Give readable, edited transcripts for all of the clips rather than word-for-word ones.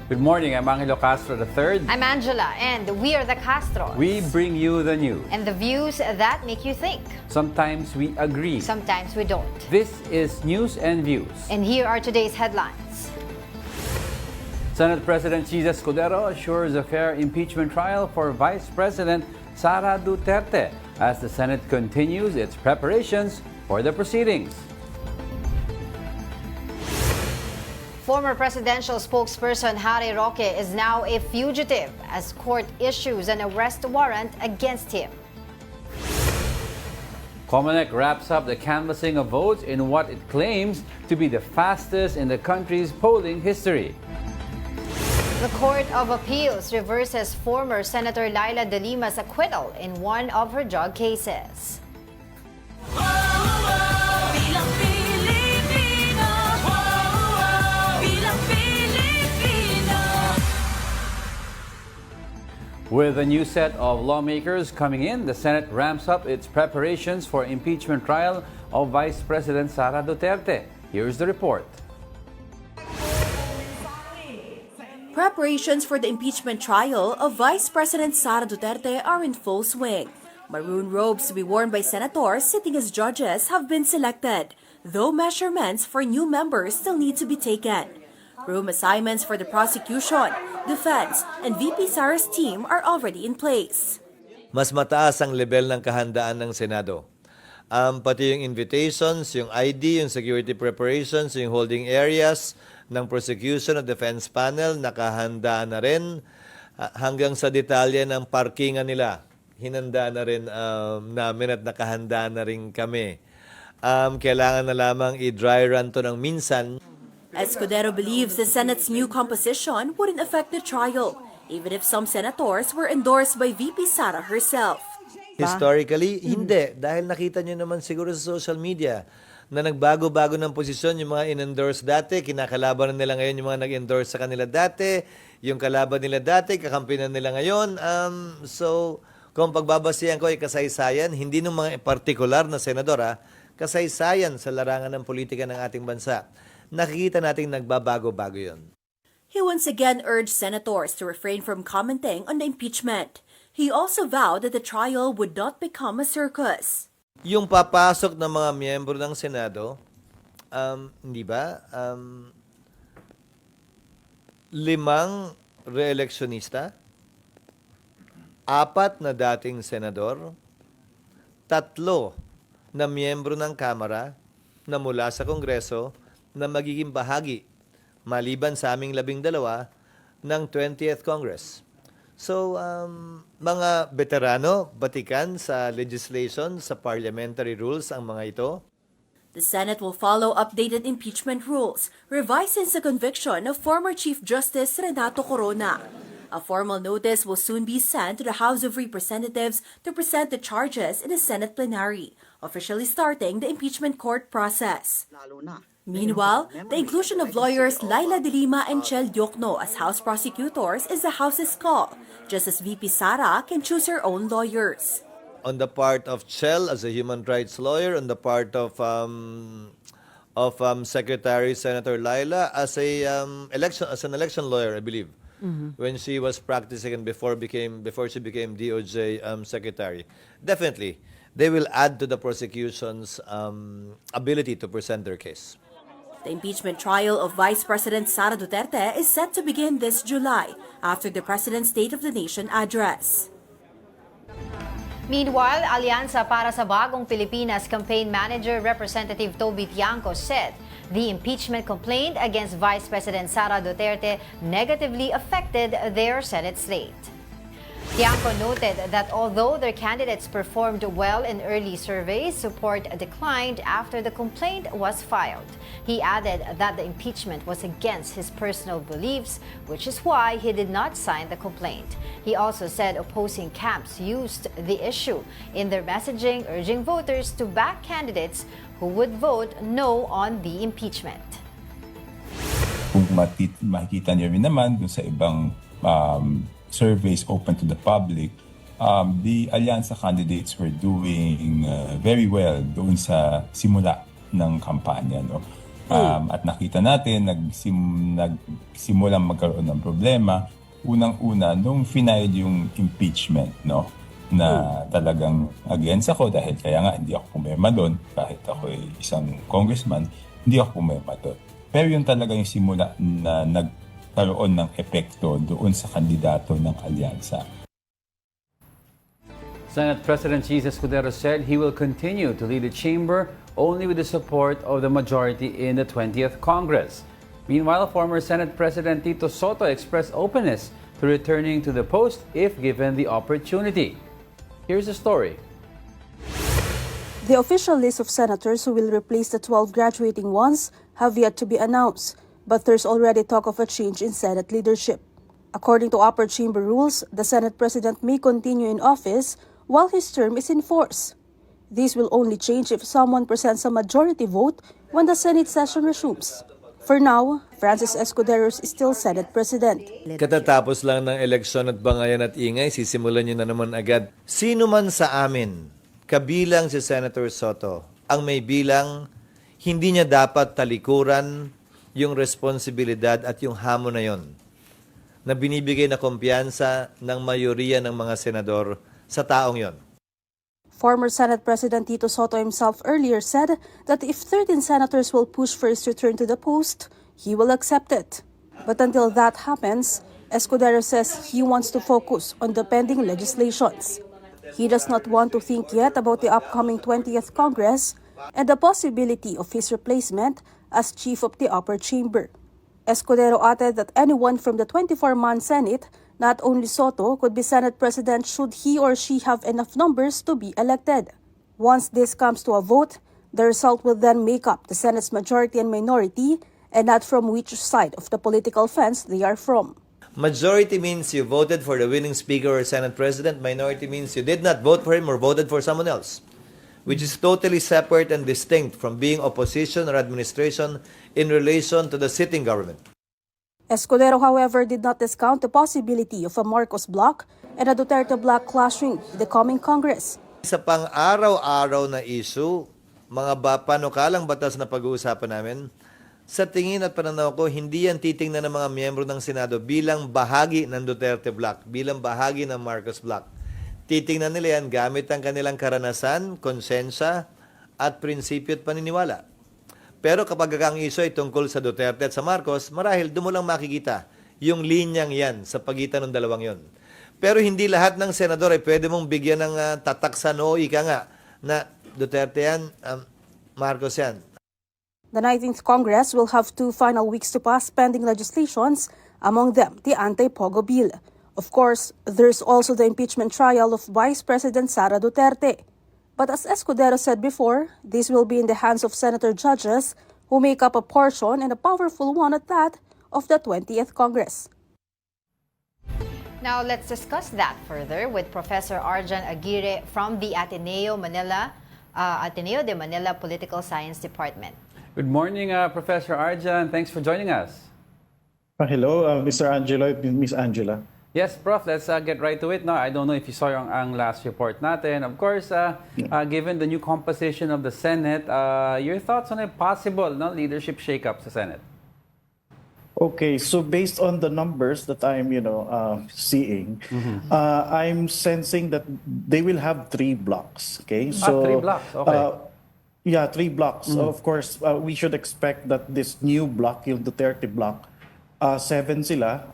Good morning, I'm Angelo Castro III. I'm Angela, and we are the Castros. We bring you the news. And the views that make you think. Sometimes we agree. Sometimes we don't. This is News and Views. And here are today's headlines. Senate President Escudero assures a fair impeachment trial for Vice President Sara Duterte as the Senate continues its preparations for the proceedings. Former presidential spokesperson Harry Roque is now a fugitive as court issues an arrest warrant against him. COMELEC wraps up the canvassing of votes in what it claims to be the fastest in the country's polling history. The Court of Appeals reverses former Senator Laila de Lima's acquittal in one of her drug cases. With a new set of lawmakers coming in, the Senate ramps up its preparations for impeachment trial of Vice President Sara Duterte. Here's the report. Preparations for the impeachment trial of Vice President Sara Duterte are in full swing. Maroon robes to be worn by senators sitting as judges have been selected, though measurements for new members still need to be taken. Room assignments for the prosecution, defense, and VP Sara's team are already in place. Mas mataas ang level ng kahandaan ng Senado. Pati yung invitations, yung ID, yung security preparations, yung holding areas ng prosecution at defense panel, nakahanda na rin hanggang sa detalye ng parkingan nila. Hinanda na rin namin at nakahanda na rin kami. Kailangan na lamang i-dry run to ng minsan. Escudero believes the Senate's new composition wouldn't affect the trial, even if some senators were endorsed by VP Sara herself. Historically, hindi. Dahil nakita nyo naman siguro sa social media na nagbago-bago ng posisyon yung mga in-endorse dati, kinakalaban nila ngayon yung mga nag-endorse sa kanila dati, yung kalaban nila dati, kakampinan nila ngayon. So, kung pagbabasihan ko ay kasaysayan, hindi ng mga partikular na senador, kasaysayan sa larangan ng politika ng ating bansa. Nakikita nating nagbabago-bago yun. He once again urged senators to refrain from commenting on the impeachment. He also vowed that the trial would not become a circus. Yung papasok ng mga miyembro ng Senado, hindi ba? 5 re-electionista, 4 na dating senador, 3 na miyembro ng Kamara na mula sa Kongreso na magiging bahagi, maliban sa aming 12, ng 20th Congress. So, mga veterano, batikan sa legislation, sa parliamentary rules ang mga ito. The Senate will follow updated impeachment rules, revised since the conviction of former Chief Justice Renato Corona. A formal notice will soon be sent to the House of Representatives to present the charges in the Senate plenary, officially starting the impeachment court process. Meanwhile, the inclusion of lawyers Laila de Lima and Chel Diokno as House prosecutors is the House's call, just as VP Sara can choose her own lawyers. On the part of Chel as a human rights lawyer, on the part of Secretary Senator Laila as an election lawyer, I believe, when she was practicing and before she became DOJ secretary. Definitely, they will add to the prosecution's ability to present their case. The impeachment trial of Vice President Sara Duterte is set to begin this July after the President's State of the Nation address. Meanwhile, Alyansa para sa Bagong Pilipinas campaign manager Representative Toby Tiangco said the impeachment complaint against Vice President Sara Duterte negatively affected their Senate slate. Tiangco noted that although their candidates performed well in early surveys, support declined after the complaint was filed. He added that the impeachment was against his personal beliefs, which is why he did not sign the complaint. He also said opposing camps used the issue in their messaging, urging voters to back candidates who would vote no on the impeachment. Kung makikita niyo rin naman dun sa ibang surveys open to the public, the Alyansa candidates were doing very well doon sa simula ng kampanya. No? At nakita natin, nagsimulang magkaroon ng problema. Unang-una, nung final yung impeachment, no? Na talagang against ako dahil kaya nga hindi ako pumirma doon. Kahit ako ay isang congressman, hindi ako pumirma doon. Pero yun talaga yung simula na nagkaroon ng epekto doon sa kandidato ng alyansa. Senate President Jesus Escudero said he will continue to lead the chamber only with the support of the majority in the 20th Congress. Meanwhile, former Senate President Tito Soto expressed openness to returning to the post if given the opportunity. Here's the story. The official list of senators who will replace the 12 graduating ones have yet to be announced, but there's already talk of a change in Senate leadership. According to upper chamber rules, the Senate President may continue in office while his term is in force. This will only change if someone presents a majority vote when the Senate session resumes. For now, Francis Escudero is still Senate President. Katatapos lang ng eleksyon at bangayan at ingay, sisimulan niyo na naman agad. Sino man sa amin, kabilang si Senator Soto, ang may bilang, hindi niya dapat talikuran yung responsibilidad at yung hamon na yon na binibigay na kumpiyansa ng mayoriya ng mga senador sa taong yon. Former Senate President Tito Soto himself earlier said that if 13 senators will push for his return to the post, he will accept it. But until that happens, Escudero says he wants to focus on the pending legislations. He does not want to think yet about the upcoming 20th Congress and the possibility of his replacement as Chief of the Upper Chamber. Escudero added that anyone from the 24-man Senate, not only Soto, could be Senate President should he or she have enough numbers to be elected. Once this comes to a vote, the result will then make up the Senate's majority and minority, and not from which side of the political fence they are from. Majority means you voted for the winning Speaker or Senate President. Minority means you did not vote for him or voted for someone else, which is totally separate and distinct from being opposition or administration in relation to the sitting government. Escudero, however, did not discount the possibility of a Marcos bloc and a Duterte bloc clashing in the coming Congress. Sa pang-araw-araw na issue, mga panukalang batas na pag-uusapan namin, sa tingin at pananaw ko, hindi yan titingnan ng mga miyembro ng Senado bilang bahagi ng Duterte bloc, bilang bahagi ng Marcos bloc. Titingnan nila yan gamit ang kanilang karanasan, konsensya, at prinsipyo at paniniwala. Pero kapag ang issue ay tungkol sa Duterte at sa Marcos, marahil doon mo lang makikita yung linyang yan sa pagitan ng dalawang yon. Pero hindi lahat ng senador ay pwede mong bigyan ng tataksan o ika nga na Duterte yan, Marcos yan. The 19th Congress will have 2 final weeks to pass pending legislations, among them the anti-Pogo bill. Of course, there's also the impeachment trial of Vice President Sara Duterte. But as Escudero said before, this will be in the hands of senator judges who make up a portion, and a powerful one at that, of the 20th Congress. Now let's discuss that further with Professor Arjan Aguirre from the Ateneo de Manila Political Science Department. Good morning, Professor Arjan. Thanks for joining us. Hello, Mr. Angelo, Miss Angela. Yes, Prof, let's get right to it. No, I don't know if you saw ang last report natin. Of course, given the new composition of the Senate, your thoughts on a possible leadership shakeup sa Senate? Okay, so based on the numbers that I'm, seeing, I'm sensing that they will have 3 blocks. Okay, so 3 blocks. Okay. Yeah, 3 blocks. Of course, we should expect that this new block, yung Duterte block, 7 sila.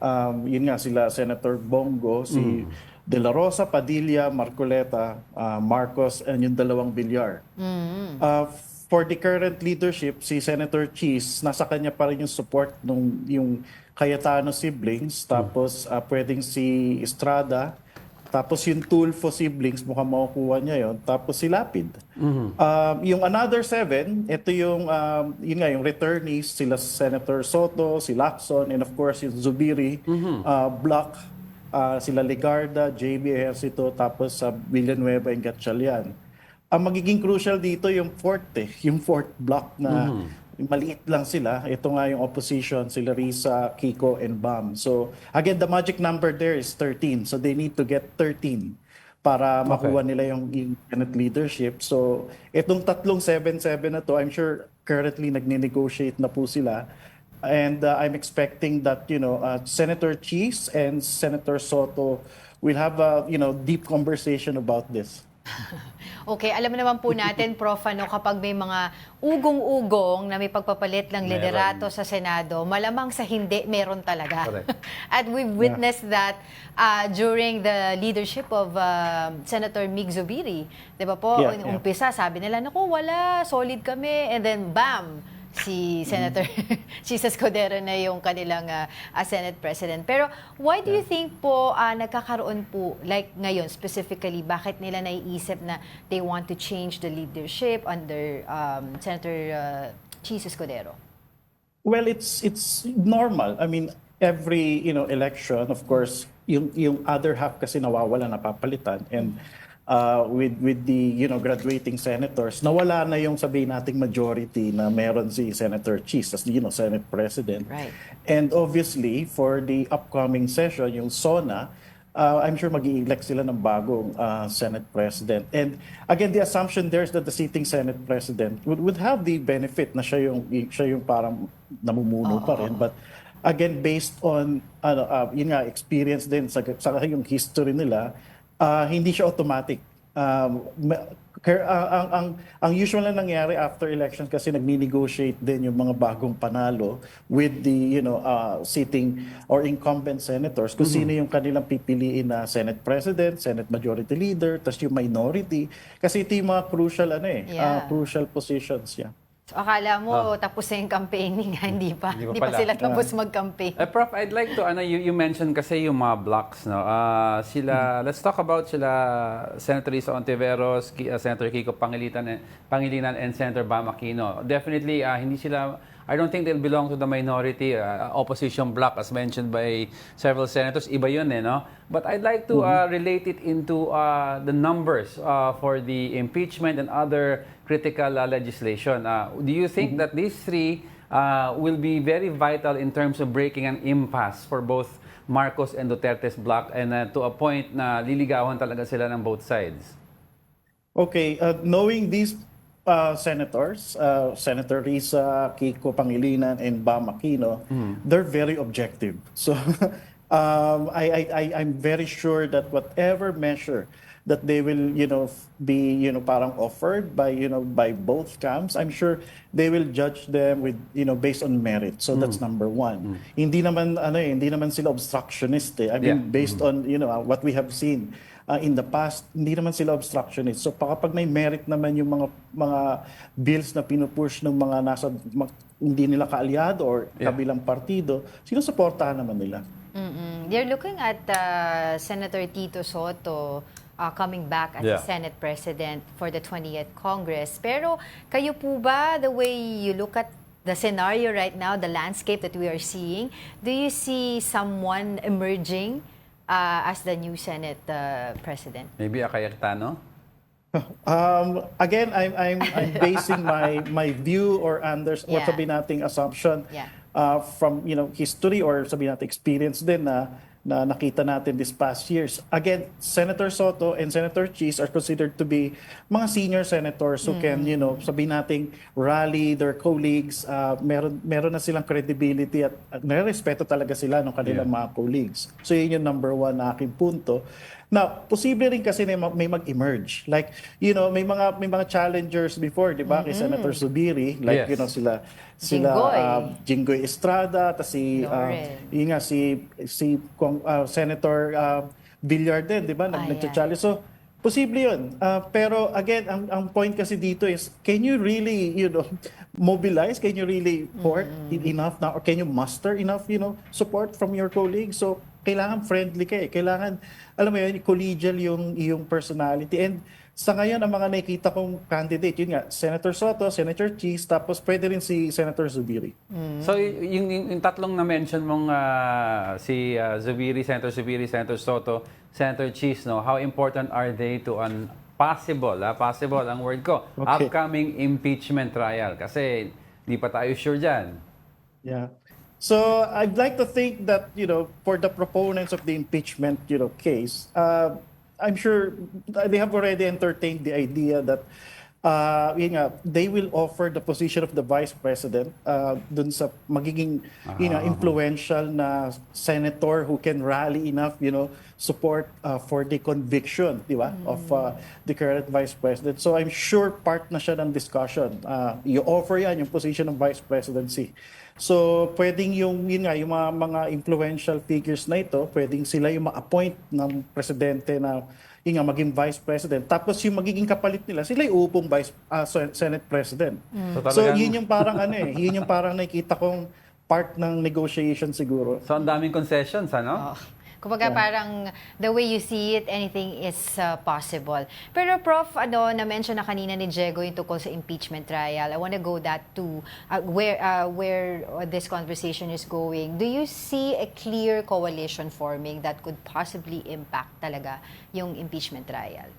Yun nga sila, Senator Bongo, si De La Rosa, Padilla, Marcoleta, Marcos, and yung 2 Villar. For the current leadership, si Senator Cheese, nasa kanya pa rin yung support ng yung Cayetano siblings, tapos pwedeng si Estrada, tapos yung Tulfo siblings, mukhang makukuha niya yon, tapos si Lapid. Yung another 7, ito yung, yun nga, yung returnees, sila Senator Soto, si Lacson, and of course yung Zubiri, Block, sila Ligarda, JB Ejercito, tapos Villanueva and Gatchalian. Ang magiging crucial dito yung yung fourth block na maliit lang sila. Ito nga yung opposition, sila Risa, Kiko, and Bam. So again, the magic number there is 13. So they need to get 13 para makuha nila yung Senate leadership. So itong tatlong 7-7 na to, I'm sure currently nagne-negotiate na po sila. And I'm expecting that, Senator Cheese and Senator Soto will have a, deep conversation about this. Okay, alam naman po natin, Prof, kapag may mga ugong-ugong na may pagpapalit ng liderato sa Senado, malamang sa hindi, meron talaga. Correct. At we've witnessed that during the leadership of Senator Mig Zubiri. Di ba po, umpisa, sabi nila, naku, wala, solid kami. And then, bam! Si Senator si Escudero na yung kanilang Senate President. Pero why do you think po nagkakaroon po, like ngayon specifically, bakit nila naiisip na they want to change the leadership under Senator Cheese Escudero? Well, it's normal. I mean, every election, of course, yung other half kasi nawawala, napapalitan, and with the graduating senators, nawala na yung sabihin nating majority na meron si Senator Cheese as Senate President. Right. And obviously, for the upcoming session, yung SONA, I'm sure mag-i-elect sila ng bagong Senate President. And again, the assumption there is that the sitting Senate President would have the benefit na siya yung parang namumuno pa rin. But again, based on yun nga, experience din sa yung history nila, hindi siya automatic. Ang usual na nangyari after election kasi nagni-negotiate din yung mga bagong panalo with the sitting or incumbent senators kung sino yung kanilang pipiliin na Senate President, Senate Majority Leader, tas yung minority. Kasi ito yung mga crucial positions. Yeah. So, akala mo tapos na yung campaigning, hindi pa pala. sila tapos mag-campaign. Prof, I'd like to, you mentioned kasi yung mga blocks, no? Let's talk about sila, Senator Risa Ontiveros, Senator Kiko Pangilinan, and Senator Bam Aquino. Definitely, I don't think they'll belong to the minority opposition bloc as mentioned by several senators. Iba yun, no? But I'd like to relate it into the numbers for the impeachment and other critical legislation. Do you think that these three will be very vital in terms of breaking an impasse for both Marcos and Duterte's bloc and to a point na liligawan talaga sila ng both sides? Okay, knowing these senators, Senator Risa, Kiko Pangilinan, and Bam Aquino, they're very objective. So I'm very sure that whatever measure that they will be parang offered by both camps, I'm sure they will judge them with based on merit. So that's number one. Hindi naman sila obstructionist. I mean, based on what we have seen in the past, hindi naman sila obstructionist. So kapag may merit naman yung mga bills na pinupush ng mga hindi nila kaalyado or kabilang partido, sinusuportahan naman nila. They're looking at Senator Tito Soto coming back as the Senate President for the 20th Congress. Pero kayo po ba, the way you look at the scenario right now, the landscape that we are seeing, do you see someone emerging as the new Senate President? Maybe a Cayetano? Again, I'm basing my view or sabihin nating assumption from history or sabihin natin experience din na nakita natin this past years. Again, Senator Soto and Senator Cheese are considered to be mga senior senators who can, sabihin nating rally their colleagues. Meron na silang credibility at nare-respeto talaga sila ng kanilang mga colleagues. So yun yung number one na aking punto. Now, posible rin kasi may mag-emerge. Like, may mga challengers before, di ba? Kay Senator Zubiri, like, sila Jinggoy Estrada, tas si Senator Villar din, di ba? Nag-challenge. So, posible yun. Pero again, ang point kasi dito is, can you really, mobilize? Can you really support enough now? Or can you muster enough, support from your colleagues? So, kailangan friendly ka eh. Kailangan, alam mo yun, collegial yung personality. And sa ngayon, ang mga nakikita kong candidate, yun nga, Senator Soto, Senator Cheese, tapos pwede rin si Senator Zubiri. So, yung tatlong na-mention mong si Zubiri, Senator Soto, Senator Cheese, no? How important are they to an possible ang word ko, upcoming impeachment trial? Kasi di pa tayo sure dyan. Yeah. So I'd like to think that for the proponents of the impeachment case, I'm sure they have already entertained the idea that yun nga, they will offer the position of the vice president dun sa magiging influential na senator who can rally enough, support for the conviction, di ba, of the current vice president. So I'm sure part na siya ng discussion. You offer yan, yung position ng vice presidency. So pwedeng yung mga influential figures na ito, pwedeng sila yung ma-appoint ng presidente na maging vice president. Tapos yung magiging kapalit nila, sila yung upong Senate president. So yun yung parang yun yung parang nakikita kong part ng negotiation siguro. So ang daming concessions, ano? Kumbaga parang the way you see it, anything is possible. Pero Prof, na-mention na kanina ni Diego yung tungkol sa impeachment trial. I want to go that to where this conversation is going. Do you see a clear coalition forming that could possibly impact talaga yung impeachment trial?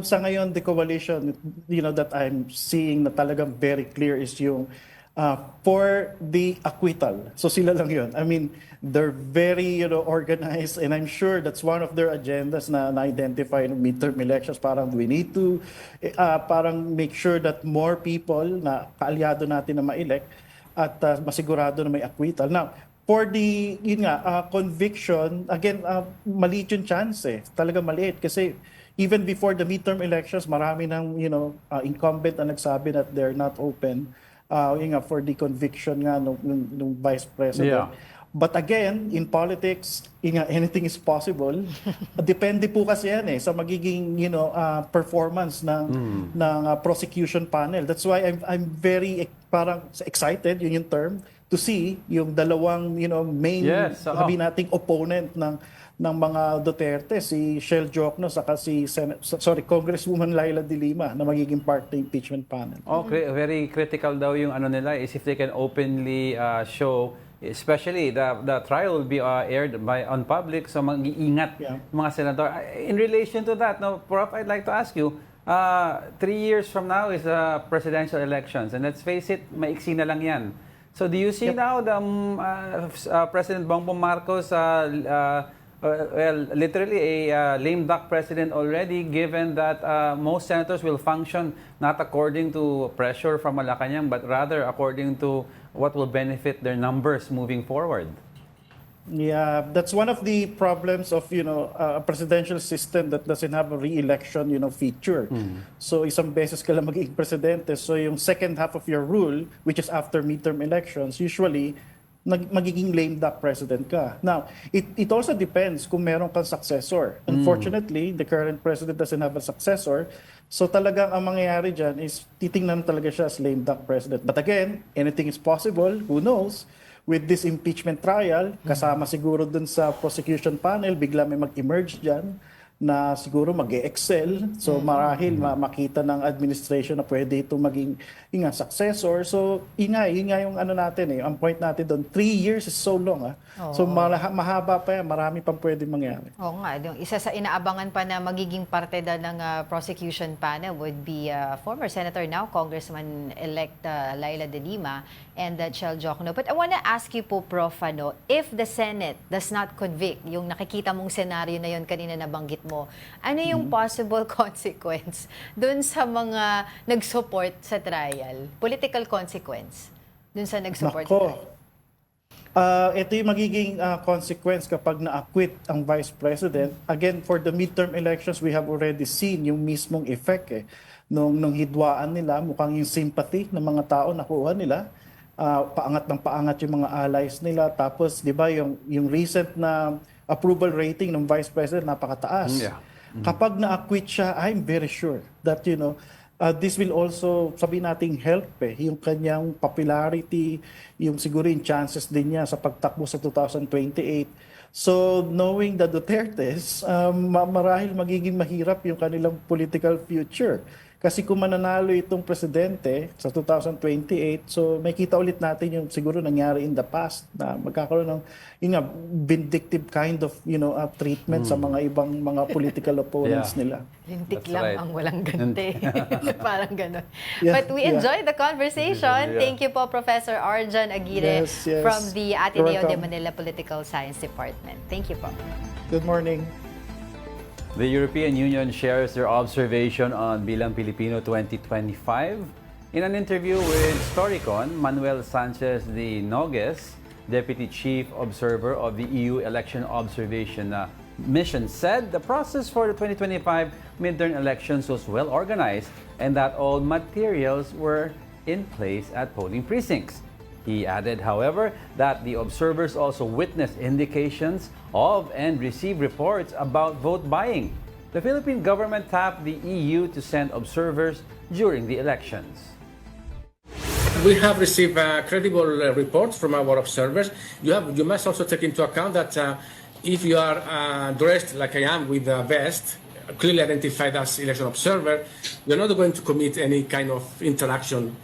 Sa ngayon, the coalition, that I'm seeing na talagang very clear is yung for the acquittal. So sila lang yun. I mean, they're very organized, and I'm sure that's one of their agendas na na-identify in midterm elections. Parang we need to parang make sure that more people na kaalyado natin na ma-elect at masigurado na may acquittal. Now, for the conviction, again, maliit yung chance Talaga maliit kasi even before the midterm elections, marami ng incumbent na nagsabi that they're not open for the conviction nga nung vice president. Yeah. But again, in politics, anything is possible. Depende po kasi yan sa magiging performance ng prosecution panel. That's why I'm very parang excited, yun yung term, to see yung dalawang main sabi nating opponent ng mga Duterte, si Shell Jokno saka si Congresswoman Laila De Lima na magiging part ng impeachment panel. Okay, very critical daw yung nila is if they can openly show, especially the trial will be aired on public, so mag-iingat mga senador. In relation to that, Prof, I'd like to ask you, 3 years from now is presidential elections, and let's face it, maiksi na lang yan. So do you see now the President Bongbong Marcos literally a lame duck president already, given that most senators will function not according to pressure from Malacanang, but rather according to what will benefit their numbers moving forward? Yeah, that's one of the problems of a presidential system that doesn't have a re-election feature. So isang beses ka lang magiging presidente. So yung second half of your rule, which is after midterm elections, usually magiging lame duck president ka. Now, it also depends kung meron kang successor. Unfortunately, the current president doesn't have a successor. So talagang ang mangyayari dyan is titingnan talaga siya as lame duck president. But again, anything is possible. Who knows? With this impeachment trial, kasama siguro dun sa prosecution panel, bigla may mag-emerge dyan na siguro mag-excel. So marahil makita ng administration na pwede itong maging successor. So yun nga yung natin ang point natin doon, 3 years is so long. So mahaba pa yan, marami pang pwede mangyari. Oo nga, isa sa inaabangan pa na magiging parte ng prosecution panel would be former Senator, now Congressman-elect Laila De Lima and Chel Jokno. But I want to ask you po, Prof, if the Senate does not convict, yung nakikita mong senaryo na yun kanina nabanggit mo, ano yung possible consequence dun sa mga nag-support sa trial? Political consequence dun sa nag-support sa trial? Ito yung magiging consequence kapag na-acquit ang Vice President. Again, for the midterm elections, we have already seen yung mismong effect nung hidwaan nila, mukhang yung sympathy ng mga tao nakuha nila. Paangat ng paangat yung mga allies nila. Tapos, di ba, yung recent na approval rating ng Vice President napakataas. Yeah. Kapag na-acquit siya, I'm very sure that, this will also, sabihin nating help yung kanyang popularity, yung siguro yung chances din niya sa pagtakbo sa 2028. So, knowing the Dutertes, marahil magiging mahirap yung kanilang political future. Kasi kung mananalo itong presidente sa 2028, so may kita ulit natin yung siguro nangyari in the past na magkakaroon ng vindictive kind of treatment sa mga ibang mga political opponents nila. Lintik lang ang walang ganti. Parang gano'n. Yeah, But we enjoyed the conversation. Thank you po, Professor Arjan Aguirre from the Ateneo de Manila Political Science Department. Thank you po. Good morning. The European Union shares their observation on Bilang Pilipino 2025. In an interview with Storicon, Manuel Sanchez de Nogues, Deputy Chief Observer of the EU Election Observation Mission, said the process for the 2025 midterm elections was well organized and that all materials were in place at polling precincts. He added, however, that the observers also witnessed indications of and received reports about vote buying. The Philippine government tapped the EU to send observers during the elections. We have received credible reports from our observers. You must also take into account that if you are dressed like I am with a vest, clearly identified as election observer, you're not going to commit any kind of interaction,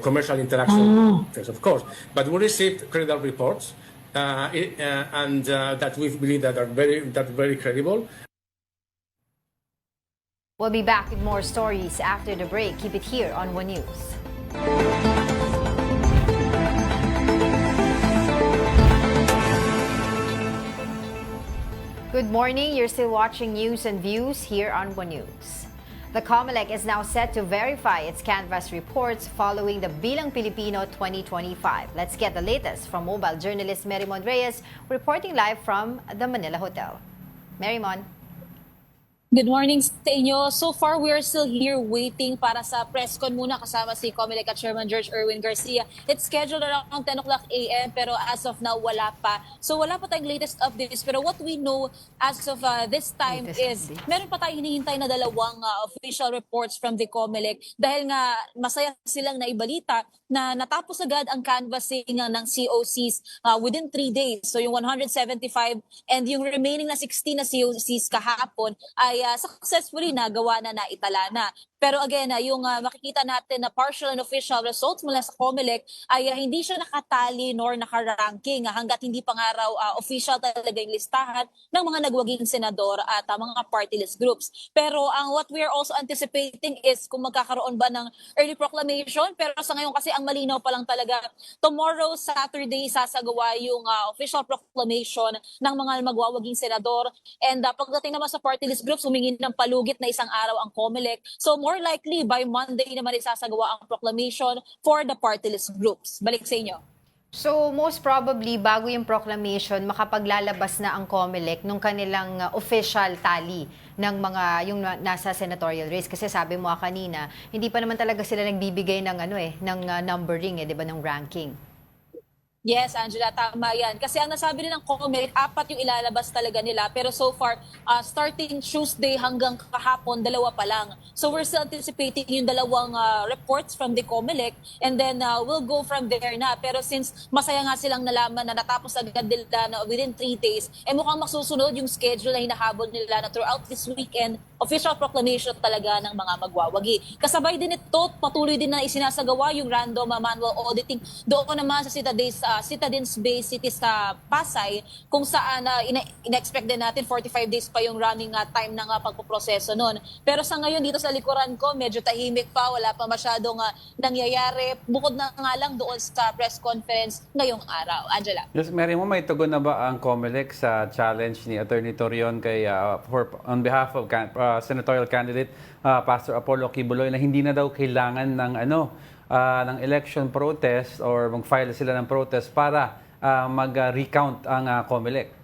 commercial interaction, yes, of course. But we received credible reports and that we believe that are very credible. We'll be back with more stories after the break. Keep it here on One News. Good morning. You're still watching News and Views here on One News. The COMELEC is now set to verify its canvass reports following the Bilang Pilipino 2025. Let's get the latest from mobile journalist Merimon Reyes, reporting live from the Manila Hotel. Merimon. Good morning sa inyo. So far, we are still here waiting para sa press con muna kasama si COMELEC at Chairman George Erwin Garcia. It's scheduled around 10 o'clock a.m. pero as of now, wala pa. So wala pa tayong latest updates. Pero what we know as of this time is meron pa tayong hinihintay na dalawang official reports from the COMELEC dahil nga masaya silang naibalita na natapos agad ang canvassing ng COCs within 3 days. So yung 175 and yung remaining na 16 na COCs kahapon ay successfully nagawa na naitala na. Pero again, yung makikita natin na partial and official results mula sa COMELEC ay hindi siya nakatali nor nakaranking hanggat hindi pa nga raw official talaga yung listahan ng mga nagwaging senador at mga party list groups. Pero what we are also anticipating is kung magkakaroon ba ng early proclamation. Pero sa ngayon kasi ang malinaw pa lang talaga, tomorrow Saturday sasagawa yung official proclamation ng mga magwawaging senador. And pagdating naman sa party list groups, humingi ng palugit na isang araw ang COMELEC. So more likely by Monday naman isasagawa ang proclamation for the party list groups. Balik sa inyo. So most probably bago yung proclamation, makapaglalabas na ang COMELEC nung kanilang official tally ng mga yung nasa senatorial race, kasi sabi mo kanina, hindi pa naman talaga sila nagbibigay ng ng numbering 'di ba, ng ranking. Yes, Angela, tama yan. Kasi ang nasabi rin ng COMELEC, 4 yung ilalabas talaga nila. Pero so far, starting Tuesday hanggang kahapon, 2 pa lang. So we're still anticipating yung dalawang reports from the COMELEC and then we'll go from there na. Pero since masaya nga silang nalaman na natapos agad nila na within 3 days, mukhang masusunod yung schedule na hinahabol nila na throughout this weekend, official proclamation talaga ng mga magwawagi. Kasabay din ito, patuloy din na isinasagawa yung random manual auditing doon naman sa Citadines Bay City sa Pasay, kung saan ina-expect din natin 45 days pa yung running time ng pagpoproseso nun. Pero sa ngayon dito sa likuran ko, medyo tahimik pa, wala pa masyadong nangyayari. Bukod na nga lang doon sa press conference ngayong araw. Angela. Yes, Mary mo, may tugon na ba ang COMELEC sa challenge ni Attorney Torion kay on behalf of senatorial candidate Pastor Apollo Kibuloy na hindi na daw kailangan ng ng election protest or mag-file sila ng protest para mag-recount ang COMELEC?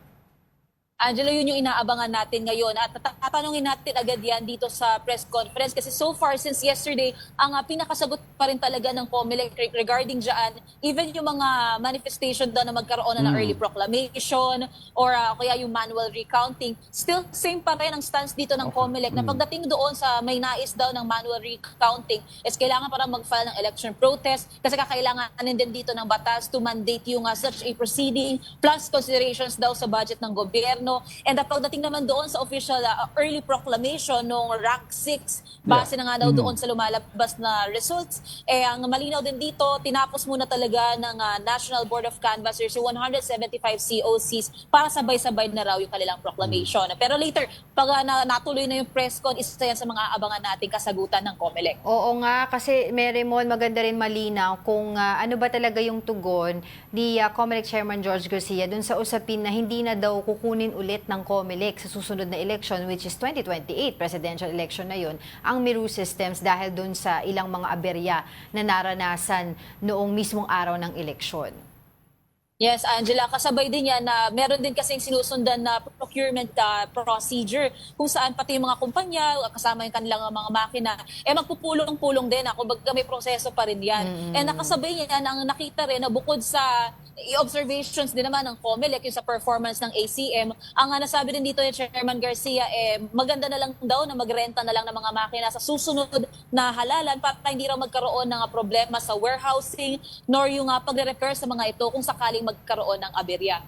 Angelo, yun yung inaabangan natin ngayon at tatanungin natin agad yan dito sa press conference kasi so far since yesterday, ang pinakasagot pa rin talaga ng COMELEC regarding dyan, even yung mga manifestation daw na magkaroon na ng early proclamation or kaya yung manual recounting, still same pa rin ang stance dito ng COMELEC na pagdating doon sa may nais daw ng manual recounting is kailangan para mag-file ng election protest kasi kakailanganin din dito ng batas to mandate yung such a proceeding plus considerations daw sa budget ng gobyerno. And pagdating naman doon sa official early proclamation nung rank 6, base na nga daw doon sa lumalabas na results, ang malinaw din dito, tinapos muna talaga ng National Board of Canvassers yung 175 COCs para sabay-sabay na raw yung kanilang proclamation. Pero later, pag natuloy na yung press con, isa yan sa mga abangan nating kasagutan ng COMELEC. Oo nga, kasi Merimon, maganda rin malinaw kung ano ba talaga yung tugon ni COMELEC Chairman George Garcia dun sa usapin na hindi na daw kukunin ulit ng COMELEC sa susunod na election, which is 2028 presidential election na yun, ang Miru systems dahil dun sa ilang mga aberya na naranasan noong mismong araw ng eleksyon. Yes, Angela, kasabay din yan na meron din kasing sinusundan na procurement procedure kung saan pati yung mga kumpanya, kasama yung kanilang mga makina, magpupulong-pulong din. Kumbaga may proseso pa rin yan. And nakasabay yan ang nakita rin na bukod sa observations din naman ng COMELEC yung sa performance ng ACM, ang nasabi din dito ni Chairman Garcia, maganda na lang daw na magrenta na lang ng mga makina sa susunod na halalan para hindi raw magkaroon ng problema sa warehousing nor yung pagre-repair sa mga ito kung sakaling magkaroon ng aberya.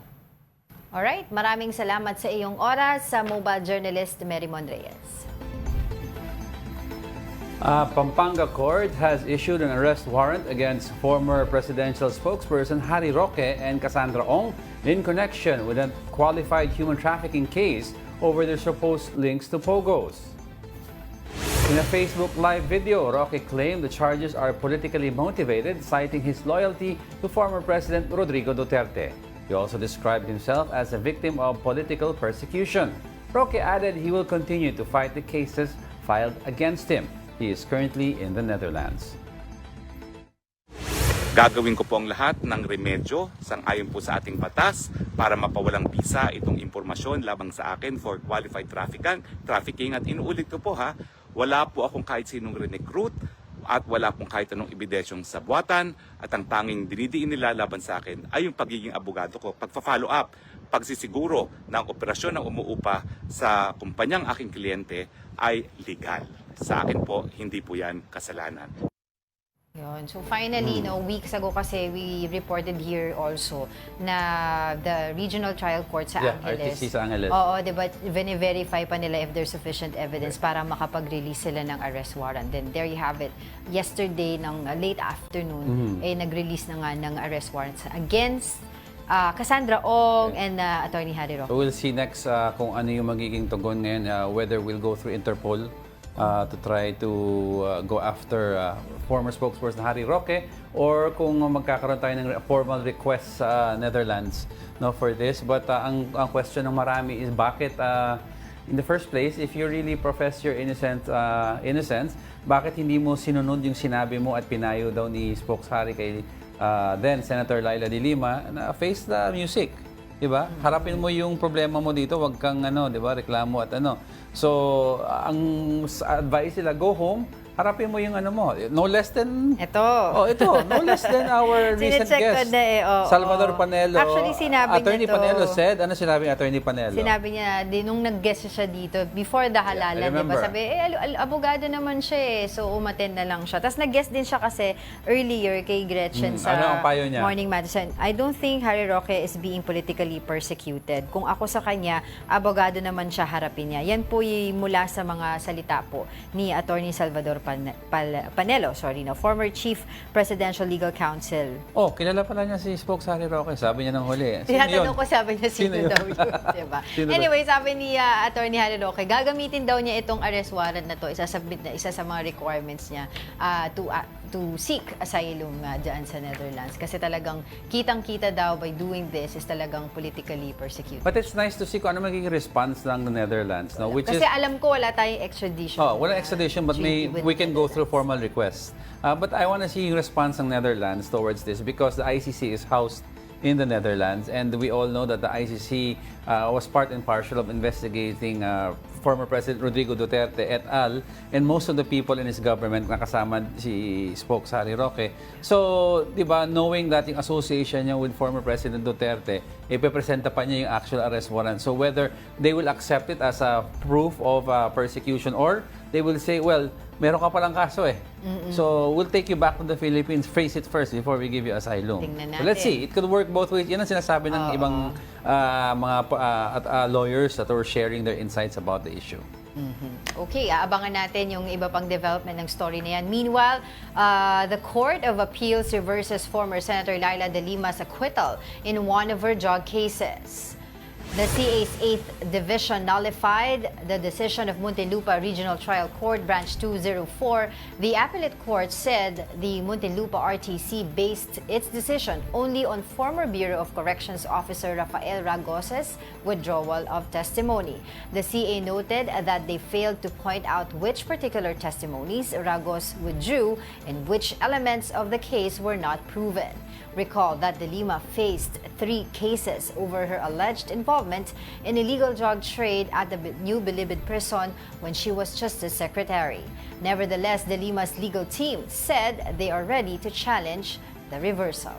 Alright, maraming salamat sa iyong oras sa mobile journalist Merymon Reyes. Pampanga Court has issued an arrest warrant against former presidential spokesperson Harry Roque and Cassandra Ong in connection with a qualified human trafficking case over their supposed links to Pogos. In a Facebook Live video, Roque claimed the charges are politically motivated, citing his loyalty to former President Rodrigo Duterte. He also described himself as a victim of political persecution. Roque added he will continue to fight the cases filed against him. He is currently in the Netherlands. Gagawin ko po ang lahat ng remedyo sang-ayon po sa ating batas para mapawalang bisa itong impormasyon labang sa akin for qualified trafficking. At inuulit ko po wala po akong kahit sinong recruit at wala pong kahit anong ebidensyong sabwatan at ang tanging dinidiin nila laban sa akin ay yung pagiging abogado ko, pagpa-follow up, pagsisiguro na ang operasyon ng umuupa sa kumpanyang aking kliyente ay legal. Sa akin po, hindi po yan kasalanan. Yun. So finally, weeks ago kasi we reported here also na the regional trial court sa Angeles. RTC sa Angeles. Oo, diba, verify pa nila if there's sufficient evidence para makapag-release sila ng arrest warrant. Then there you have it. Yesterday, ng late afternoon, nag-release na nga ng arrest warrants against Cassandra Ong and Attorney Harry Roque. So we'll see next kung ano yung magiging tugon ngayon, whether we'll go through Interpol to try to go after former spokesperson Harry Roque or kung magkakaroon tayo ng formal request sa Netherlands for this. But ang question ng marami is bakit in the first place, if you really profess your innocence, bakit hindi mo sinunod yung sinabi mo at pinayo daw ni Spokes Harry kay then Senator Laila de Lima na face the music? Diba? Harapin mo yung problema mo dito, wag kang diba, reklamo at So, ang advice sila, go home, harapin mo yung mo. No less than... Ito. No less than our recent guest. Salvador Panelo. Actually, sinabi Attorney niya to. Panelo said, ano sinabi ng Attorney Panelo? Sinabi niya, nung nag-guest siya dito, before the halalan, diba? Sabi, abogado naman siya so umattend na lang siya. Tapos nag-guest din siya kasi earlier kay Gretchen sa ano ang payo niya? Morning Madison. I don't think Harry Roque is being politically persecuted. Kung ako sa kanya, abogado naman siya, harapin niya. Yan po mula sa mga salita po ni Attorney Salvador Panelo, former Chief Presidential Legal Counsel. Kilala pala niya si Spokes Harry Roque. Sabi niya ng huli. Tinatanong ko, sabi niya sino daw yun. Diba? Anyway, sabi ni Attorney Harry Roque, gagamitin daw niya itong arrest warrant na to, isasubmit na isa sa mga requirements niya to seek asylum dyan sa Netherlands. Kasi talagang kitang-kita daw by doing this is talagang politically persecuted. But it's nice to see kung ano magiging response ng the Netherlands. Kasi alam ko wala tayong extradition. Walang extradition, but we can go through formal requests. But I want to see yung response ng Netherlands towards this because the ICC is housed in the Netherlands, and we all know that the ICC was part and parcel of investigating former President Rodrigo Duterte et al. And most of the people in his government nakasama si Spokes Harry Roque. So, di ba, knowing that yung association niya with former President Duterte, ipepresenta pa niya yung actual arrest warrant. So, whether they will accept it as a proof of persecution or they will say, well, meron ka palang kaso So, we'll take you back to the Philippines, face it first before we give you asylum. Tingnan natin. So, let's see. It could work both ways. Yan ang sinasabi ng ibang mga lawyers that were sharing their insights about the issue. Okay, abangan natin yung iba pang development ng story na yan. Meanwhile, the Court of Appeals reverses former Senator Laila de Lima's acquittal in one of her drug cases. The CA's 8th Division nullified the decision of Muntinlupa Regional Trial Court Branch 204. The appellate court said the Muntinlupa RTC based its decision only on former Bureau of Corrections Officer Rafael Ragos's withdrawal of testimony. The CA noted that they failed to point out which particular testimonies Ragos withdrew and which elements of the case were not proven. Recall that De Lima faced 3 cases over her alleged involvement in illegal drug trade at the New Bilibid prison when she was Justice Secretary. Nevertheless, De Lima's legal team said they are ready to challenge the reversal.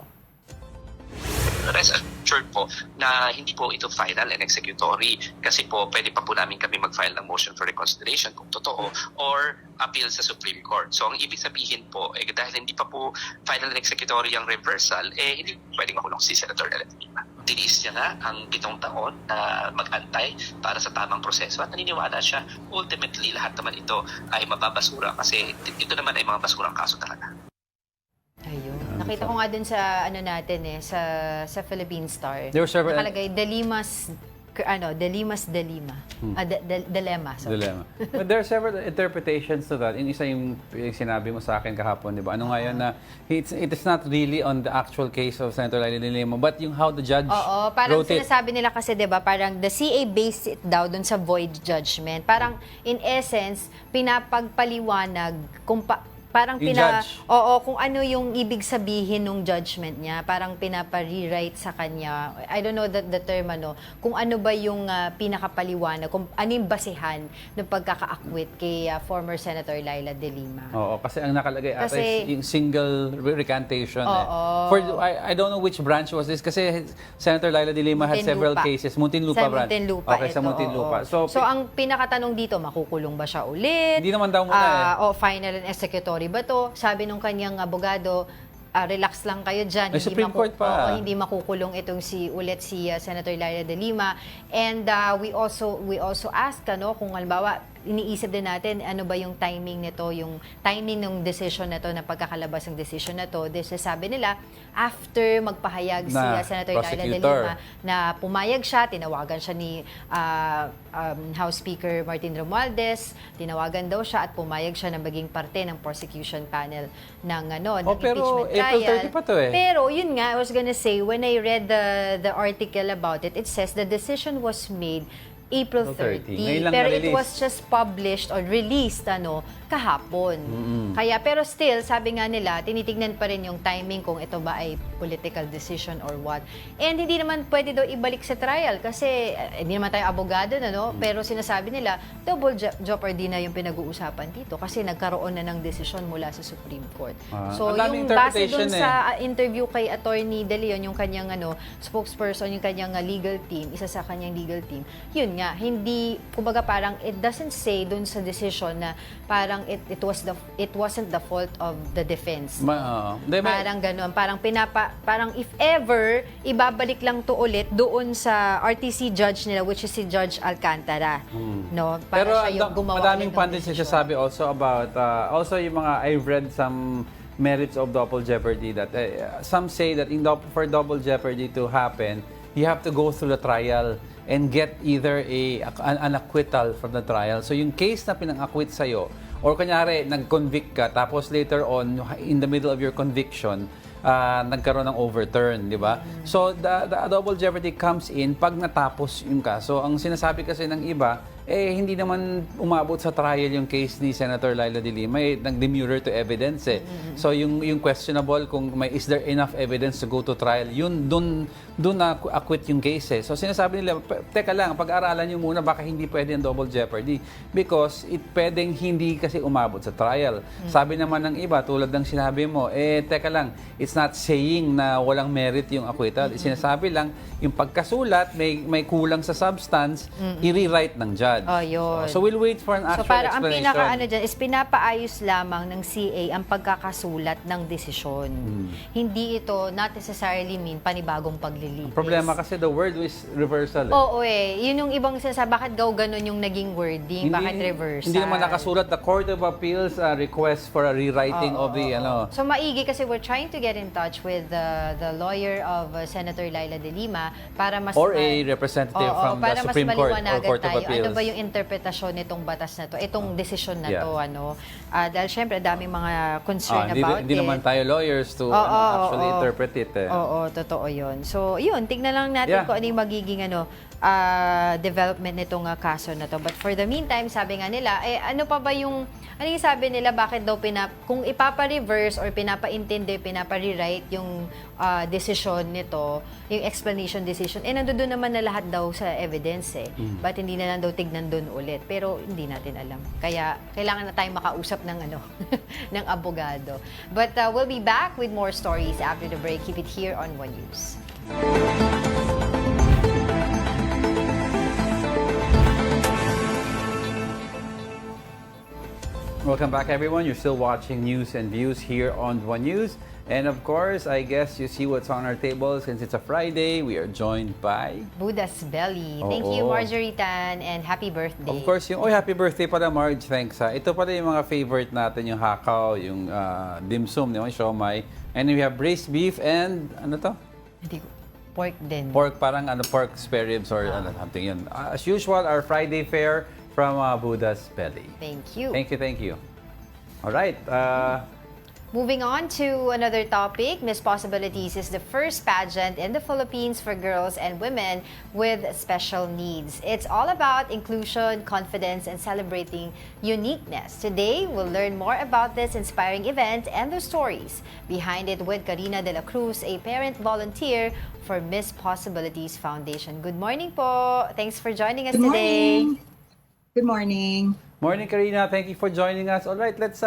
Rest assured po na hindi po ito final and executory kasi po pwede pa po namin kami mag-file ng motion for reconsideration kung totoo or appeal sa Supreme Court. So ang ibig sabihin po, dahil hindi pa po final and executory ang reversal, hindi pwedeng makulong si Senator Lima. Tiniis niya nga ang 7 taon na mag-antay para sa tamang proseso at naniniwala siya ultimately lahat naman ito ay mababasura kasi ito naman ay mga basurang kaso talaga. Ayun. Nakita ko nga dun sa natin sa Philippine Star. There were several Nakalagay Dilemma. Dilemma. Sorry. dilemma. But there are several interpretations to that. Isa yung sinabi mo sa akin kahapon, di ba? Ano nga yun na it is not really on the actual case of Senator Laila de Lima, but yung how the judge parang wrote it. sinasabi nila kasi, di ba, parang the CA based it daw dun sa void judgment. Parang in essence, pinapagpaliwanag kung parang kung ano yung ibig sabihin ng judgment niya, parang pinapa-rewrite sa kanya. I don't know the term kung ano ba yung pinakapaliwanag, kung ano yung basehan ng pagkaka-acquit kay former Senator Laila de Lima. Oo, kasi ang nakalagay ata is yung single recantation. I don't know which branch was this kasi Senator Laila de Lima had several cases. Muntinlupa branch. Sa Muntinlupa. So ang pinakatanong dito, makukulong ba siya ulit? Hindi naman daw muna O final and executory ba to? Sabi nung kanyang abogado, relax lang kayo dyan. Supreme Court pa. Hindi makukulong itong si Senator Laila de Lima. And we also asked kung halimbawa iniisip din natin ano ba yung timing nito, yung timing ng decision na to, na pagkakalabas ng decision na to. Sabi nila, after magpahayag si Senator Laila de Lima na pumayag siya, tinawagan siya ni House Speaker Martin Romualdez, tinawagan daw siya at pumayag siya na maging parte ng prosecution panel ng impeachment trial. April 30 pa to Pero yun nga, I was gonna say, when I read the article about it, it says the decision was made April 30. Pero it was just published or released kahapon. Kaya pero still, sabi nga nila, tinitignan pa rin yung timing kung ito ba ay political decision or what. And hindi naman pwede daw ibalik sa trial kasi hindi naman tayo abogado pero sinasabi nila double jeopardy na yung pinag-uusapan dito kasi nagkaroon na ng desisyon mula sa Supreme Court. So yung base dun sa interview kay Attorney De Leon, yung kanyang spokesperson, yung kanyang legal team, isa sa kanyang legal team, yun nga, hindi, kumbaga parang it doesn't say dun sa decision na parang it wasn't the fault of the defense. Parang gano'n, parang if ever ibabalik lang to ulit doon sa RTC judge nila, which is si Judge Alcantara. Para pero siya yung gumawa madaming pundits sabi also about also yung mga I've read some merits of double jeopardy that some say that for double jeopardy to happen, you have to go through the trial and get either an acquittal from the trial. So yung case na pinang-acquit sa'yo, or kanyari, nag-convict ka, tapos later on, in the middle of your conviction, nagkaroon ng overturn, di ba? So the double jeopardy comes in pag natapos yung kaso. Ang sinasabi kasi ng iba, hindi naman umabot sa trial yung case ni Senator Laila de Lima, nag-demurrer to evidence So yung questionable kung is there enough evidence to go to trial, yun doon na acquit yung case So sinasabi nila, teka lang, pag-aralan nyo muna baka hindi pwede ang double jeopardy because pwedeng hindi kasi umabot sa trial. Sabi naman ng iba, tulad ng sinabi mo, teka lang, it's not saying na walang merit yung acquittal. Sinasabi lang, yung pagkasulat, may kulang sa substance, i-rewrite ng judge. judge. Oh, yun. So we'll wait for an So actual parang ang explanation. pinaka-ano dyan is pinapaayos lamang ng CA ang pagkakasulat ng desisyon. Hindi ito not necessarily mean panibagong paglilitis. Problema kasi the word is reversal. Oo yun yung ibang sinasabi, bakit ganun yung naging wording, bakit reversal? Hindi naman nakasulat, the Court of Appeals request for a rewriting of the So maigi kasi we're trying to get in touch with the lawyer of Senator Laila De Lima para mas or a representative from the Supreme Court or Court of Appeals. Ano ba yung interpretasyon nitong batas na to, itong desisyon na to, dahil syempre daming mga concern about Hindi naman tayo lawyers to actually interpret it. Oo, totoo yun. So yun, tignan lang natin kung ano yung magiging development nitong kaso na to. But for the meantime, sabi nga nila, ano yung sabi nila, bakit daw kung ipapa-reverse or pinapa-intindi, pinapa-rewrite yung decision nito, yung explanation decision, nandoon naman na lahat daw sa evidence But hindi na lang daw tignan doon ulit. Pero hindi natin alam. Kaya kailangan na tayong makausap ng ng abogado. But we'll be back with more stories after the break. Keep it here on One News. Welcome back, everyone. You're still watching News and Views here on One News. And of course, I guess you see what's on our table since it's a Friday. We are joined by Buddha's Belly. Thank you, Marjorie Tan, and happy birthday. Of course, happy birthday pala, Marge. Thanks. Ito pala yung mga favorite natin, yung hakaw, yung dim sum, yung siomai. And we have braised beef and ano to? Hindi ko. Pork din. Pork, parang pork spare ribs or something yun. As usual, our Friday fare from Buddha's Belly. Thank you. Thank you. All right. Moving on to another topic, Miss Possibilities is the first pageant in the Philippines for girls and women with special needs. It's all about inclusion, confidence, and celebrating uniqueness. Today, we'll learn more about this inspiring event and the stories behind it with Karina de la Cruz, a parent volunteer for Miss Possibilities Foundation. Good morning po. Thanks for joining us today. Good morning. Morning, Karina. Thank you for joining us. All right, let's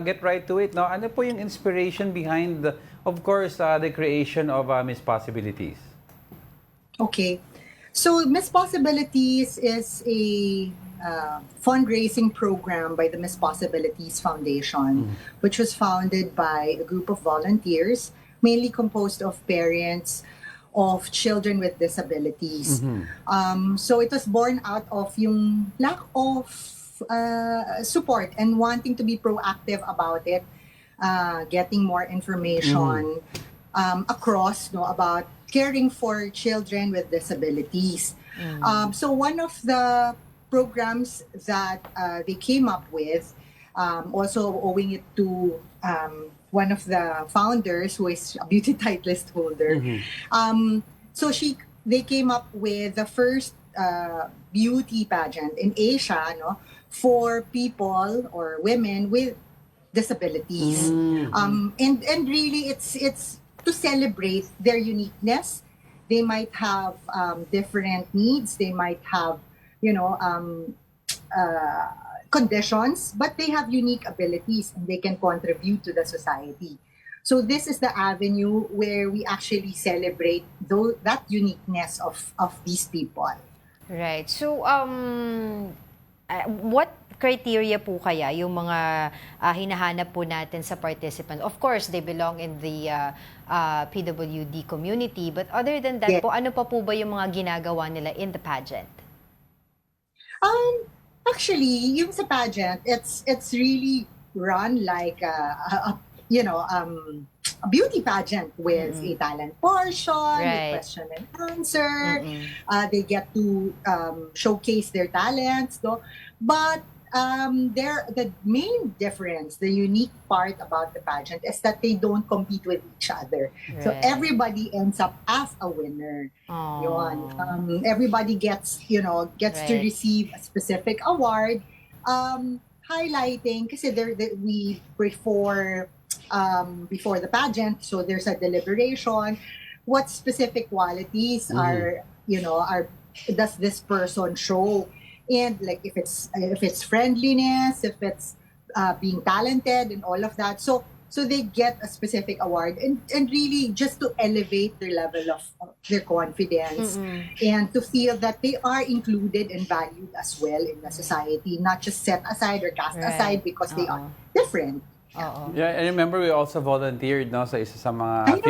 get right to it. No? Ano po yung inspiration behind, of course, the creation of Miss Possibilities? Okay. So, Miss Possibilities is a fundraising program by the Miss Possibilities Foundation, which was founded by a group of volunteers, mainly composed of parents of children with disabilities. So it was born out of yung lack of support and wanting to be proactive about it, getting more information across about caring for children with disabilities. So one of the programs that they came up with, also owing it to one of the founders who is a beauty titleist holder. So they came up with the first beauty pageant in Asia, for people or women with disabilities. And really it's to celebrate their uniqueness. They might have different needs, they might have, conditions, but they have unique abilities and they can contribute to the society. So this is the avenue where we actually celebrate that uniqueness of these people. Right. So, what criteria po kaya yung mga hinahanap po natin sa participants? Of course, they belong in the PWD community, but other than that po, ano pa po ba yung mga ginagawa nila in the pageant? Actually, yung sa pageant, it's really run like a beauty pageant with a talent portion, a question and answer. They get to showcase their talents, but the main difference, the unique part about the pageant is that they don't compete with each other. So everybody ends up as a winner. Yun. Everybody gets to receive a specific award, highlighting kasi we before the pageant, so there's a deliberation. What specific qualities does this person show? And like if it's friendliness, if it's being talented and all of that. So So they get a specific award and really just to elevate their level of their confidence and to feel that they are included and valued as well in the society, not just set aside or cast aside because they are different. Yeah, I remember we also volunteered no sa isa sa mga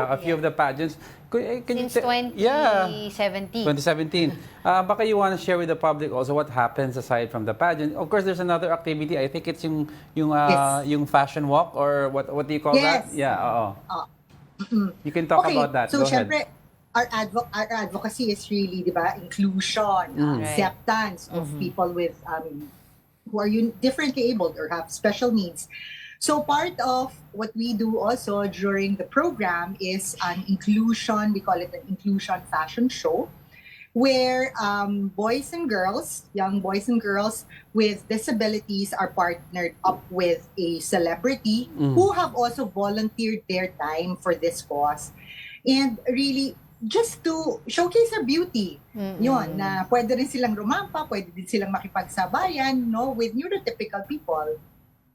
a few of the pageants. Since 2017. 2017. Baka you want to share with the public also what happens aside from the pageant. Of course, there's another activity. I think it's yung fashion walk or what do you call that? Yeah, You can talk about that. So, Go ahead. syempre, our advocacy is really, di ba, inclusion, acceptance of people with who are differently abled or have special needs. So part of what we do also during the program is an inclusion, we call it an inclusion fashion show, where boys and girls, young boys and girls with disabilities are partnered up with a celebrity who have also volunteered their time for this cause. And really, just to showcase their beauty. Yun, na pwede rin silang rumampa, pwede din silang makipagsabayan, no, with neurotypical people.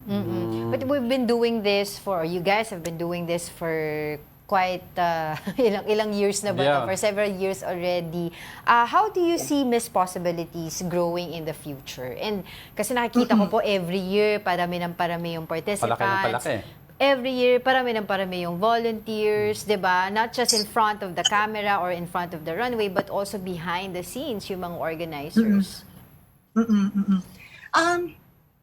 But we've been doing this you guys have been doing this for quite ilang years na ba? For several years already. How do you see Miss Possibilities growing in the future? And kasi nakikita ko po every year, parami yung participants. Palaki. Every year, parami yung volunteers, di ba? Not just in front of the camera or in front of the runway, but also behind the scenes, yung mga organizers.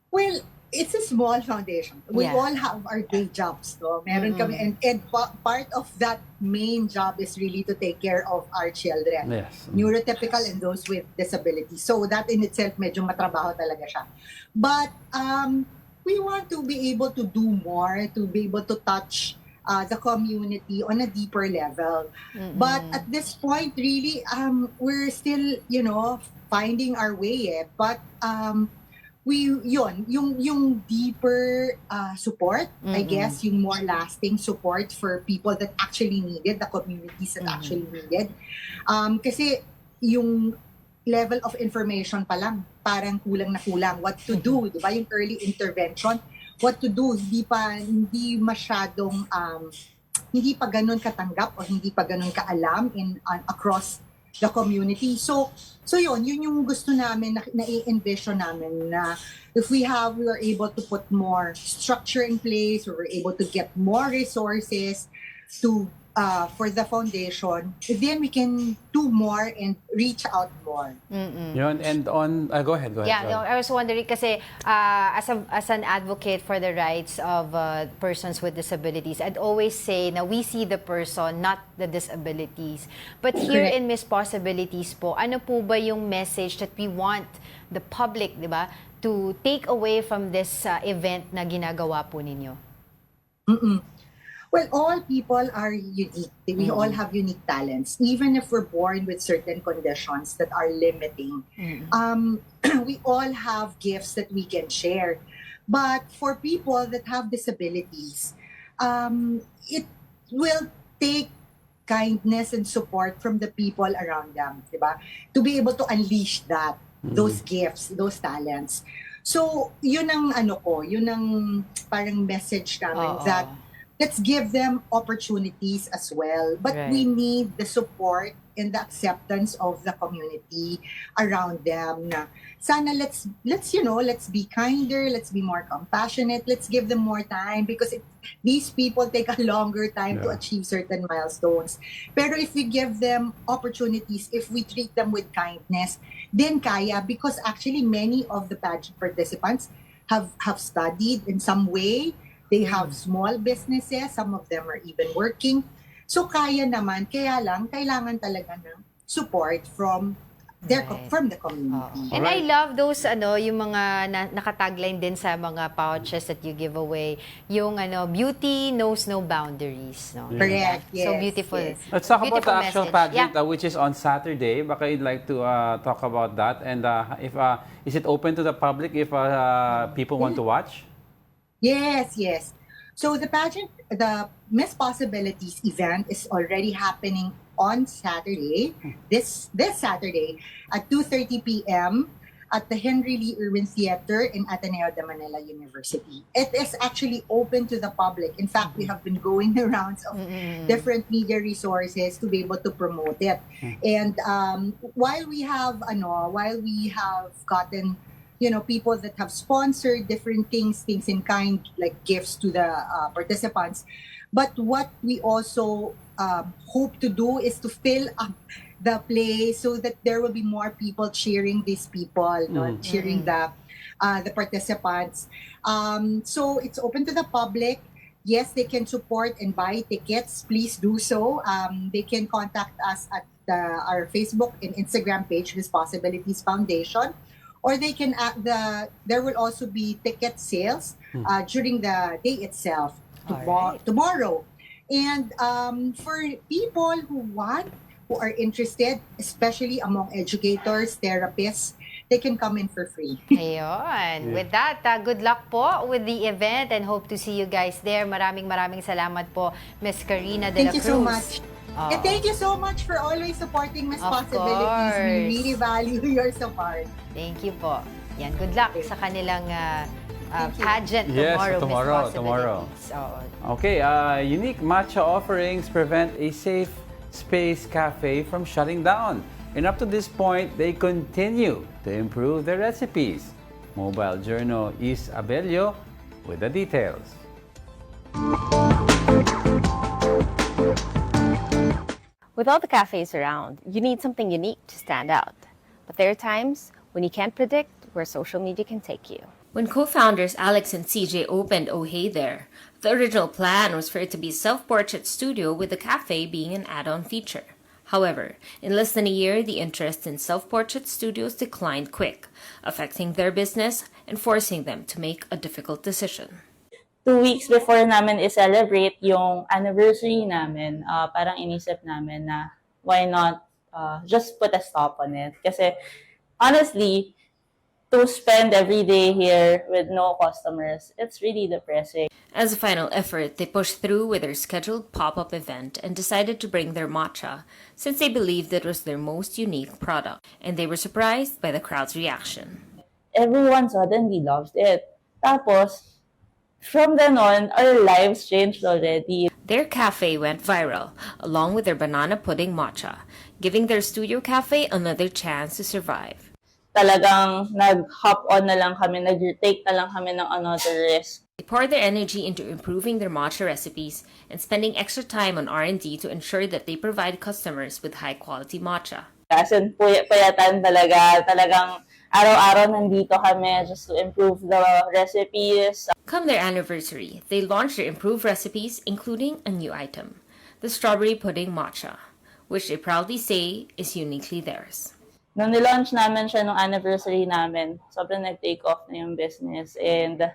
Well, it's a small foundation. We all have our day jobs, no? Meron kami, and part of that main job is really to take care of our children. Neurotypical and those with disabilities. So that in itself, medyo matrabaho talaga siya. But we want to be able to do more, to be able to touch the community on a deeper level. But at this point, really, we're still, finding our way. But yung deeper support, I guess, yung more lasting support for people that actually needed, the communities that actually needed. Kasi yung level of information pa lang, parang kulang na kulang. What to do, di ba? Yung early intervention, what to do, hindi masyadong, hindi pa ganun katanggap o hindi pa ganun kaalam across the community. So yun yung gusto namin, na-envision namin na if we are able to put more structure in place, or we're able to get more resources to for the foundation, then we can do more and reach out more. Yun, and go ahead. Yeah, no, I was wondering kasi as an advocate for the rights of persons with disabilities, I'd always say na we see the person, not the disabilities. But here in Miss Possibilities po, ano po ba yung message that we want the public, di ba, to take away from this event na ginagawa po ninyo? Well, all people are unique. We all have unique talents, even if we're born with certain conditions that are limiting. We all have gifts that we can share. But for people that have disabilities, it will take kindness and support from the people around them, diba? To be able to unleash those gifts, those talents. So, yun ang yun ang parang message namin that let's give them opportunities as well. But we need the support and the acceptance of the community around them. Na sana let's be kinder, let's be more compassionate, let's give them more time because these people take a longer time to achieve certain milestones. Pero if we give them opportunities, if we treat them with kindness, then kaya, because actually many of the pageant participants have studied in some way. They have small businesses, some of them are even working. So kaya naman, kaya lang, kailangan talaga ng support from the community. And I love those, yung mga nakatagline din sa mga pouches that you give away. Yung, beauty knows no boundaries. No? Correct, yes. So beautiful. Yes. Let's talk about the actual message. pageant, which is on Saturday. Baka you'd like to talk about that. And is it open to the public if people want to watch? Yes. So the pageant, the Miss Possibilities event is already happening on Saturday, this Saturday at 2:30 p.m. at the Henry Lee Irwin Theater in Ateneo de Manila University. It is actually open to the public. In fact, we have been going the rounds of different media resources to be able to promote it. And while we have gotten people that have sponsored different things in kind, like gifts to the participants. But what we also hope to do is to fill up the place so that there will be more people cheering these people, cheering the participants. So it's open to the public. Yes, they can support and buy tickets. Please do so. They can contact us at our Facebook and Instagram page, Miss Possibilities Foundation. Or they can there will also be ticket sales during the day itself, tomorrow. And for people who are interested, especially among educators, therapists, they can come in for free. Ayun. With that, good luck po with the event and hope to see you guys there. Maraming salamat po, Miss Karina de la Cruz. Thank you so much. And thank you so much for always supporting Miss Possibilities. We really value your support. Thank you po. Yan, good luck sa kanilang pageant Tomorrow. Miss Possibilities. Okay, unique matcha offerings prevent a safe space cafe from shutting down. And up to this point, they continue to improve their recipes. Mobile Journal is Abelio with the details. With all the cafes around, you need something unique to stand out. But there are times when you can't predict where social media can take you. When co-founders Alex and CJ opened Oh Hey There, the original plan was for it to be a self-portrait studio with the cafe being an add-on feature. However, in less than a year, the interest in self-portrait studios declined quick, affecting their business and forcing them to make a difficult decision. 2 weeks before namin i-celebrate yung anniversary namin, parang inisip namin na why not just put a stop on it. Kasi honestly, to spend every day here with no customers, it's really depressing. As a final effort, they pushed through with their scheduled pop-up event and decided to bring their matcha since they believed it was their most unique product, and they were surprised by the crowd's reaction. Everyone suddenly loved it. Tapos, from then on, our lives changed already. Their cafe went viral, along with their banana pudding matcha, giving their studio cafe another chance to survive. Talagang nag-hop on na lang kami, nag-take na lang kami ng another risk. They poured their energy into improving their matcha recipes and spending extra time on R&D to ensure that they provide customers with high-quality matcha. As in, puyatan talagang araw-araw nandito kami just to improve the recipes. Come their anniversary, they launched their improved recipes, including a new item, the strawberry pudding matcha, which they proudly say is uniquely theirs. Nung nilaunch namin siya nung anniversary namin, sobrang nag-take off na yung business, and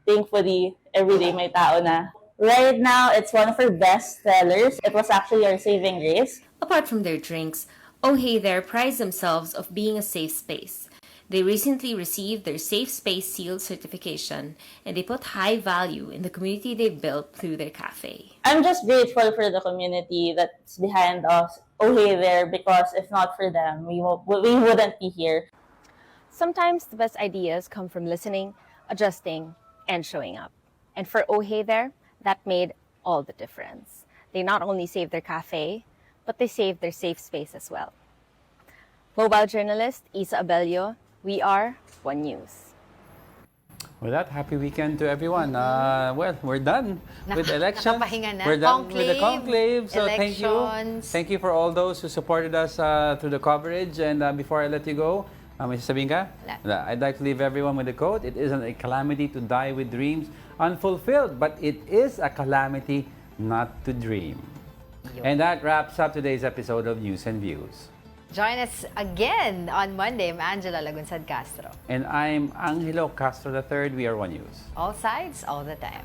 thankfully, everyday may tao na. Right now, it's one of our best sellers. It was actually our saving grace. Apart from their drinks, Oh Hey There prides themselves of being a safe space. They recently received their Safe Space Seal certification, and they put high value in the community they've built through their cafe. I'm just grateful for the community that's behind us, Oh Hey There, because if not for them, we wouldn't be here. Sometimes the best ideas come from listening, adjusting, and showing up. And for Oh Hey There, that made all the difference. They not only saved their cafe, but they saved their safe space as well. Mobile journalist Isa Abelio, we are One News. With that, happy weekend to everyone. Well, we're done with elections. Nakapahinga na. We're done with the conclave. So Elections. Thank you for all those who supported us through the coverage. And before I let you go, may sasabihin ka? I'd like to leave everyone with a quote. It isn't a calamity to die with dreams unfulfilled, but it is a calamity not to dream. And that wraps up today's episode of News and Views. Join us again on Monday. I'm Angelo Castro. And I'm Angelo Castro III. We are One News. All sides, all the time.